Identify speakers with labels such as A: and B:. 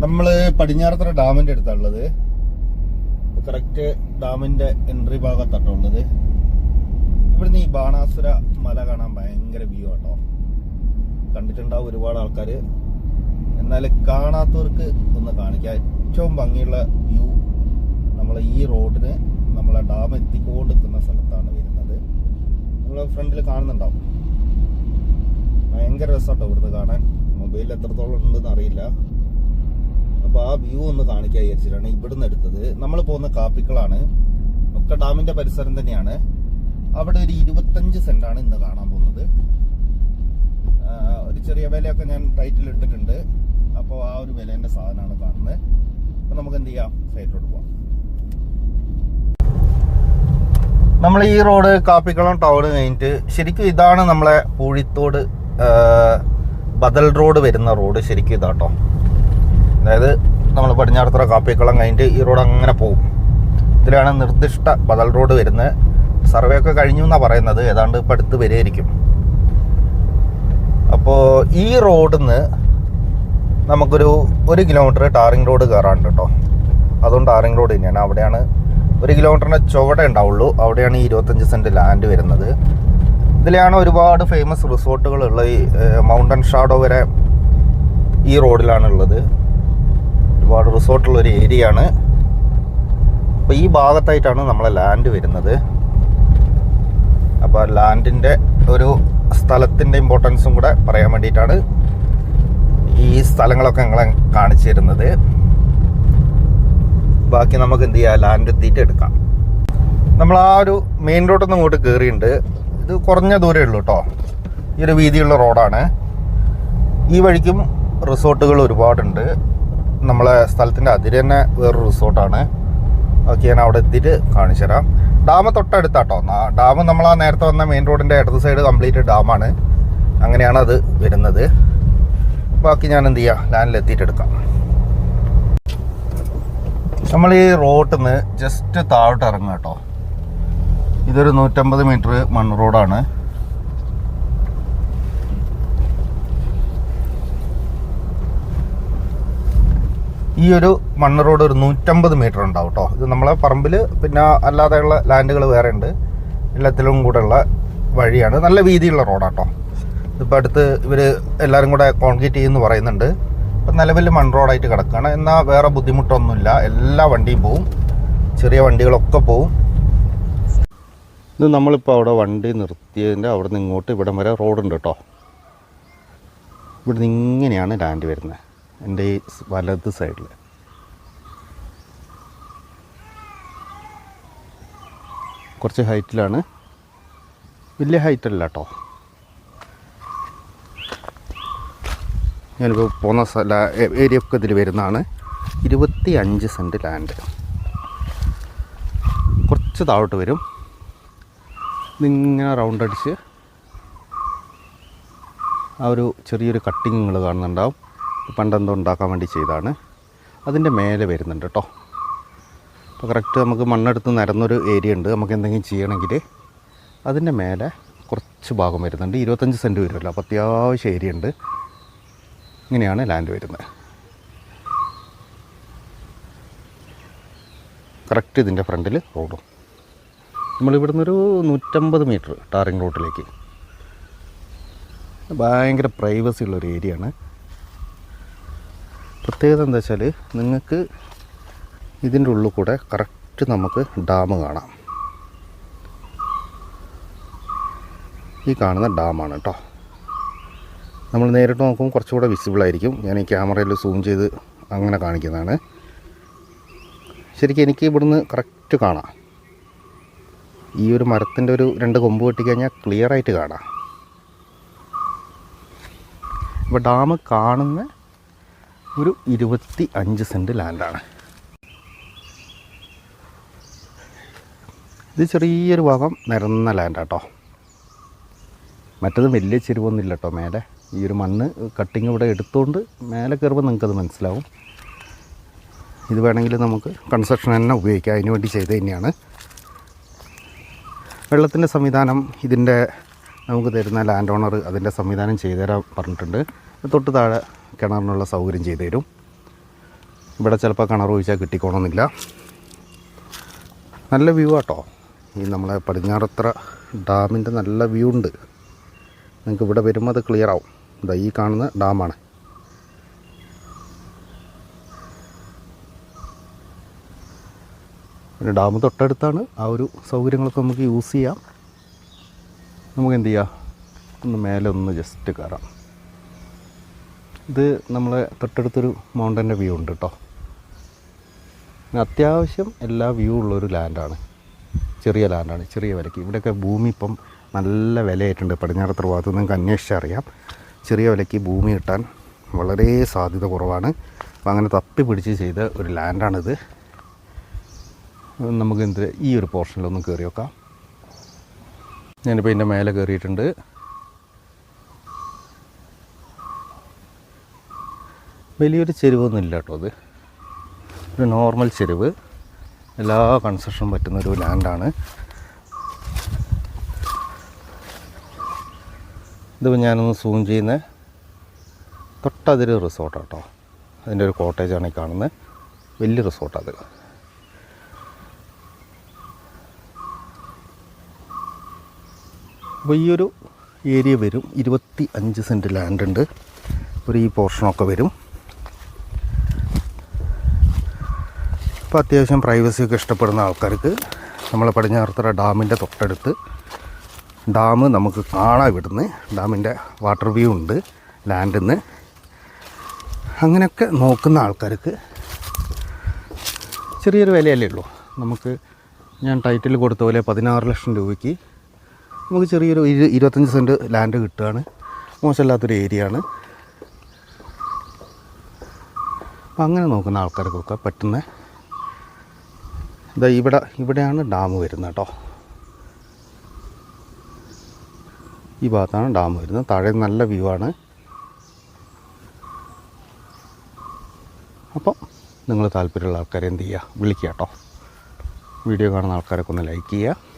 A: നമ്മൾ പടിഞ്ഞാറത്തറ ഡാമിന്റെ അടുത്താണുള്ളത്. കറക്റ്റ് ഡാമിന്റെ എൻട്രി ഭാഗത്താട്ടുള്ളത്. ഇവിടുന്ന് ഈ ബാണാസുര മല കാണാൻ ഭയങ്കര വ്യൂ ആട്ടോ. കണ്ടിട്ടുണ്ടാവും ഒരുപാട് ആൾക്കാർ. എന്നാൽ കാണാത്തവർക്ക് ഒന്ന് കാണിക്കാം. ഏറ്റവും ഭംഗിയുള്ള വ്യൂ നമ്മളെ ഈ റോഡിന് നമ്മളെ ഡാം എത്തിക്കൊണ്ടിരിക്കുന്ന സ്ഥലത്താണ് വരുന്നത്. നമ്മളെ ഫ്രണ്ടിൽ കാണുന്നുണ്ടാവും. ഭയങ്കര രസമാട്ടോ ഇവിടുന്ന് കാണാൻ. മൊബൈലിൽ എത്രത്തോളം ഉണ്ടെന്ന് അറിയില്ല. അപ്പോൾ ആ വ്യൂ ഒന്ന് കാണിക്കാൻ വിചാരിച്ചിട്ടാണ് ഇവിടുന്ന് എടുത്തത്. നമ്മൾ പോകുന്ന കാപ്പിക്കളാണ്. ഒക്കെ ഡാമിന്റെ പരിസരം തന്നെയാണ്. അവിടെ ഒരു 25 സെന്റാണ് ഇന്ന് കാണാൻ പോകുന്നത്. ഒരു ചെറിയ വിലയൊക്കെ ഞാൻ ടൈറ്റിൽ ഇട്ടിട്ടുണ്ട്. അപ്പോൾ ആ ഒരു വിലേന്റെ സാധനമാണ് കാണുന്നത്. അപ്പോൾ നമുക്ക് എന്ത് ചെയ്യാം, സൈഡിലോട്ട് പോവാം. നമ്മൾ ഈ റോഡ് കാപ്പിക്കുളം ടൗൺ കഴിഞ്ഞിട്ട് ശരിക്കും ഇതാണ് നമ്മളെ പൂഴിത്തോട് ബദൽ റോഡ് വരുന്ന റോഡ്. ശരിക്കും ഇതാട്ടോ. അതായത് നമ്മൾ പടിഞ്ഞാറത്തറ കാപ്പിക്കുളം കഴിഞ്ഞിട്ട് ഈ റോഡ് അങ്ങനെ പോകും. ഇതിലാണ് നിർദ്ദിഷ്ട ബദൽ റോഡ് വരുന്നത്. സർവേ ഒക്കെ കഴിഞ്ഞു എന്നാണ് പറയുന്നത്. ഏതാണ്ട് ഇപ്പം അടുത്ത് വരികയായിരിക്കും. അപ്പോൾ ഈ റോഡിൽ നിന്ന് നമുക്കൊരു 1 കിലോമീറ്റർ ടാറിങ് റോഡ് കയറാനുണ്ട് കേട്ടോ. അതുകൊണ്ട് ടാറിങ് റോഡ് തന്നെയാണ്. അവിടെയാണ് 1 കിലോമീറ്ററിൻ്റെ ചുവടെ ഉണ്ടാവുള്ളൂ. അവിടെയാണ് ഈ 25 സെൻറ്റ് ലാൻഡ് വരുന്നത്. ഇതിലാണ് ഒരുപാട് ഫേമസ് റിസോർട്ടുകളുള്ള. ഈ മൗണ്ടൻ ഷാഡോ വരെ ഈ റോഡിലാണുള്ളത്. ഒരുപാട് റിസോർട്ടുള്ളൊരു ഏരിയ ആണ്. അപ്പോൾ ഈ ഭാഗത്തായിട്ടാണ് നമ്മളെ ലാൻഡ് വരുന്നത്. അപ്പോൾ ലാൻഡിൻ്റെ ഒരു സ്ഥലത്തിൻ്റെ ഇമ്പോർട്ടൻസും കൂടെ പറയാൻ വേണ്ടിയിട്ടാണ് ഈ സ്ഥലങ്ങളൊക്കെ ഞങ്ങളെ കാണിച്ചു തരുന്നത്. ബാക്കി നമുക്ക് എന്ത് ചെയ്യാം, ലാൻഡ് എത്തിയിട്ട് എടുക്കാം. നമ്മൾ ആ ഒരു മെയിൻ റോഡിൽ നിന്ന് ഇങ്ങോട്ട് കയറിയിട്ടുണ്ട്. ഇത് കുറഞ്ഞ ദൂരമേ ഉള്ളൂ കേട്ടോ. ഈ ഒരു വീതിയുള്ള റോഡാണ്. ഈ വഴിക്കും റിസോർട്ടുകൾ ഒരുപാടുണ്ട്. നമ്മളെ സ്ഥലത്തിൻ്റെ അതിര് തന്നെ വേറൊരു റിസോർട്ടാണ്. ഓക്കെ, ഞാൻ അവിടെ എത്തിയിട്ട് കാണിച്ചു തരാം. ഡാം തൊട്ടടുത്താട്ടോ. ഡാം നമ്മൾ ആ നേരത്തെ വന്ന മെയിൻ റോഡിൻ്റെ ഇടത് സൈഡ് കംപ്ലീറ്റ് ഡാമാണ്. അങ്ങനെയാണ് അത് വരുന്നത്. ബാക്കി ഞാൻ എന്ത് ചെയ്യാം, ലാൻഡിൽ എത്തിയിട്ട് എടുക്കാം. നമ്മൾ ഈ റോഡിൽ നിന്ന് ജസ്റ്റ് താഴോട്ട് ഇറങ്ങുക കേട്ടോ. ഇതൊരു 150 മീറ്റർ മണ്ണ് റോഡാണ്. ഈ ഒരു മണ്ണ് റോഡ് ഒരു 150 മീറ്റർ ഉണ്ടാവും കേട്ടോ. ഇത് നമ്മളെ പറമ്പിൽ പിന്നെ അല്ലാതെയുള്ള ലാൻഡുകൾ വേറെ ഉണ്ട്. എല്ലാത്തിലും കൂടെ ഉള്ള വഴിയാണ്. നല്ല വീതിയുള്ള റോഡാട്ടോ. ഇതിപ്പോൾ അടുത്ത് ഇവർ എല്ലാവരും കൂടെ കോൺക്രീറ്റ് ചെയ്യുമെന്ന് പറയുന്നുണ്ട്. ഇപ്പം നിലവിൽ മണ്ണ് റോഡായിട്ട് കിടക്കുകയാണ്. എന്നാൽ വേറെ ബുദ്ധിമുട്ടൊന്നുമില്ല. എല്ലാ വണ്ടിയും പോവും. ചെറിയ വണ്ടികളൊക്കെ പോവും. ഇത് നമ്മളിപ്പോൾ അവിടെ വണ്ടി നിർത്തിയതിൻ്റെ അവിടെ നിന്ന് ഇങ്ങോട്ട് ഇവിടം വരെ റോഡുണ്ട് കേട്ടോ. ഇവിടുന്ന് ഇങ്ങനെയാണ് ലാൻഡ് വരുന്നത്. എൻ്റെ ഈ വലത് സൈഡിൽ കുറച്ച് ഹൈറ്റിലാണ്. വലിയ ഹൈറ്റല്ല കേട്ടോ. ഞാനിപ്പോൾ പോകുന്ന ഏരിയ ഒക്കെ ഇതിൽ വരുന്നതാണ്. 25 സെൻറ്റ് ലാൻഡ്. കുറച്ച് താഴോട്ട് വരും. ഇതിങ്ങനെ റൗണ്ട് അടിച്ച് ആ ഒരു ചെറിയൊരു കട്ടിങ് നിങ്ങൾ കാണുന്നുണ്ടാവും. പണ്ടെന്തോ ഉണ്ടാക്കാൻ വേണ്ടി ചെയ്താണ്. അതിൻ്റെ മേലെ വരുന്നുണ്ട് കേട്ടോ. അപ്പോൾ കറക്റ്റ് നമുക്ക് മണ്ണെടുത്ത് നിരന്നൊരു ഏരിയ ഉണ്ട്. നമുക്ക് എന്തെങ്കിലും ചെയ്യണമെങ്കിൽ അതിൻ്റെ മേലെ കുറച്ച് ഭാഗം വരുന്നുണ്ട്. 25 സെൻറ്റ് വരുമല്ലോ. അപ്പോൾ അത്യാവശ്യം ഏരിയ ഉണ്ട്. ഇങ്ങനെയാണ് ലാൻഡ് വരുന്നത്. കറക്റ്റ് ഇതിൻ്റെ ഫ്രണ്ടിൽ റോഡും. നമ്മളിവിടുന്ന് ഒരു 150 മീറ്റർ ടാറിങ് റോഡിലേക്ക്. ഭയങ്കര പ്രൈവസി ഉള്ളൊരു ഏരിയ ആണ്. പ്രത്യേകത എന്താ വെച്ചാൽ നിങ്ങൾക്ക് ഇതിൻ്റെ ഉള്ളിൽ കൂടെ കറക്റ്റ് നമുക്ക് ഡാം കാണാം. ഈ കാണുന്ന ഡാമാണ് കേട്ടോ. നമ്മൾ നേരിട്ട് നോക്കുമ്പോൾ കുറച്ചുകൂടെ വിസിബിളായിരിക്കും. ഞാൻ ഈ ക്യാമറയിൽ സൂം ചെയ്ത് അങ്ങനെ കാണിക്കുന്നതാണ്. ശരിക്കും എനിക്ക് ഇവിടുന്ന് കറക്റ്റ് കാണാം. ഈ ഒരു മരത്തിൻ്റെ ഒരു 2 കൊമ്പ് വെട്ടിക്കഴിഞ്ഞാൽ ക്ലിയറായിട്ട് കാണാം. ഇപ്പോൾ ഡാം കാണുന്ന ഒരു 25 സെൻറ്റ് ലാൻഡാണ്. ഇത് ചെറിയൊരു ഭാഗം നിരന്ന ലാൻഡാട്ടോ. മറ്റത് വലിയ ചെരുവൊന്നുമില്ല കേട്ടോ. മേലെ ഈ ഒരു മണ്ണ് കട്ടിങ് ഇവിടെ എടുത്തുകൊണ്ട് മേലെ കയറുമ്പോൾ നിങ്ങൾക്കത് മനസ്സിലാവും. ഇത് വേണമെങ്കിൽ നമുക്ക് കൺസ്ട്രക്ഷൻ തന്നെ ഉപയോഗിക്കാം. അതിന് വേണ്ടി ചെയ്ത് തന്നെയാണ്. വെള്ളത്തിൻ്റെ സംവിധാനം ഇതിൻ്റെ നമുക്ക് തരുന്ന ലാൻഡ് ഓണർ അതിൻ്റെ സംവിധാനം ചെയ്തു തരാൻ പറഞ്ഞിട്ടുണ്ട്. തൊട്ട് താഴെ കിണറിനുള്ള സൗകര്യം ചെയ്തു തരും. ഇവിടെ ചിലപ്പോൾ കിണർ ഒഴിച്ചാൽ കിട്ടിക്കോണമെന്നില്ല. നല്ല വ്യൂ ആട്ടോ. ഈ നമ്മളെ പടിഞ്ഞാറത്തറ ഡാമിൻ്റെ നല്ല വ്യൂ ഉണ്ട്. നിങ്ങൾക്ക് ഇവിടെ വരുമ്പോൾ അത് ക്ലിയർ ആവും. ഇതാ ഈ കാണുന്ന ഡാമാണ്. പിന്നെ ഡാം തൊട്ടടുത്താണ്. ആ ഒരു സൗകര്യങ്ങളൊക്കെ നമുക്ക് യൂസ് ചെയ്യാം. നമുക്ക് എന്ത് ചെയ്യാം, ഒന്ന് മേലെ ഒന്ന് ജസ്റ്റ് കയറാം. ഇത് നമ്മളെ തൊട്ടടുത്തൊരു മൗണ്ടൻ്റെ വ്യൂ ഉണ്ട് കേട്ടോ. അത്യാവശ്യം എല്ലാ വ്യൂ ഉള്ളൊരു ലാൻഡാണ്. ചെറിയ ലാൻഡാണ്, ചെറിയ വിലയ്ക്ക്. ഇവിടെയൊക്കെ ഭൂമി ഇപ്പം നല്ല വിലയായിട്ടുണ്ട്. പടിഞ്ഞാറത്തറ ഭാഗത്ത് നിങ്ങൾക്ക് അന്വേഷിച്ചറിയാം. ചെറിയ വിലയ്ക്ക് ഭൂമി കിട്ടാൻ വളരെ സാധ്യത കുറവാണ്. അപ്പോൾ അങ്ങനെ തപ്പി പിടിച്ച് ചെയ്ത ഒരു ലാൻഡാണിത്. നമുക്ക് ഈ ഒരു പോർഷനിലൊന്നും കയറി വെക്കാം. ഞാനിപ്പോൾ ഇതിൻ്റെ മേലെ കയറിയിട്ടുണ്ട്. വലിയൊരു ചെരുവൊന്നും ഇല്ല കേട്ടോ. അത് ഒരു നോർമൽ ചെരുവ്. എല്ലാ കൺസ്ട്രക്ഷനും പറ്റുന്നൊരു ലാൻഡാണ്. ഇതിപ്പോൾ ഞാനൊന്ന് സൂം ചെയ്യുന്ന തൊട്ടതൊരു റിസോർട്ടാണ് കേട്ടോ. അതിൻ്റെ ഒരു കോട്ടേജാണ് ഈ കാണുന്നത്. വലിയ റിസോർട്ടത്. അപ്പോൾ ഈ ഒരു ഏരിയ വരും 25 സെൻറ്റ് ലാൻഡ് ഉണ്ട്. ഒരു ഈ പോർഷനൊക്കെ വരും. അപ്പോൾ അത്യാവശ്യം പ്രൈവസിയൊക്കെ ഇഷ്ടപ്പെടുന്ന ആൾക്കാർക്ക് നമ്മളെ പടിഞ്ഞാറത്തറ ഡാമിൻ്റെ തൊട്ടടുത്ത് ഡാം നമുക്ക് കാണാൻ ഇവിടുന്ന്. ഡാമിൻ്റെ വാട്ടർ വ്യൂ ഉണ്ട് ലാൻഡിൽ നിന്ന്. അങ്ങനെയൊക്കെ നോക്കുന്ന ആൾക്കാർക്ക് ചെറിയൊരു വിലയല്ലേ ഉള്ളൂ. നമുക്ക് ഞാൻ ടൈറ്റിൽ കൊടുത്ത പോലെ 16 ലക്ഷം രൂപയ്ക്ക് നമുക്ക് ചെറിയൊരു 25 സെൻറ്റ് ലാൻഡ് കിട്ടുകയാണ്. മോശമില്ലാത്തൊരു ഏരിയ ആണ്. അപ്പം അങ്ങനെ നോക്കുന്ന ആൾക്കാർക്കൊക്കെ പറ്റുന്ന ഇതാ ഇവിടെയാണ് ഡാം വരുന്നത് കേട്ടോ. ഈ ഭാഗത്താണ് ഡാം വരുന്നത്. താഴെ നല്ല വ്യൂ ആണ്. അപ്പം നിങ്ങൾ താല്പര്യമുള്ള ആൾക്കാരെ എന്ത് ചെയ്യുക, വിളിക്കുക കേട്ടോ. വീഡിയോ കാണുന്ന ആൾക്കാരൊക്കെ ഒന്ന് ലൈക്ക് ചെയ്യുക.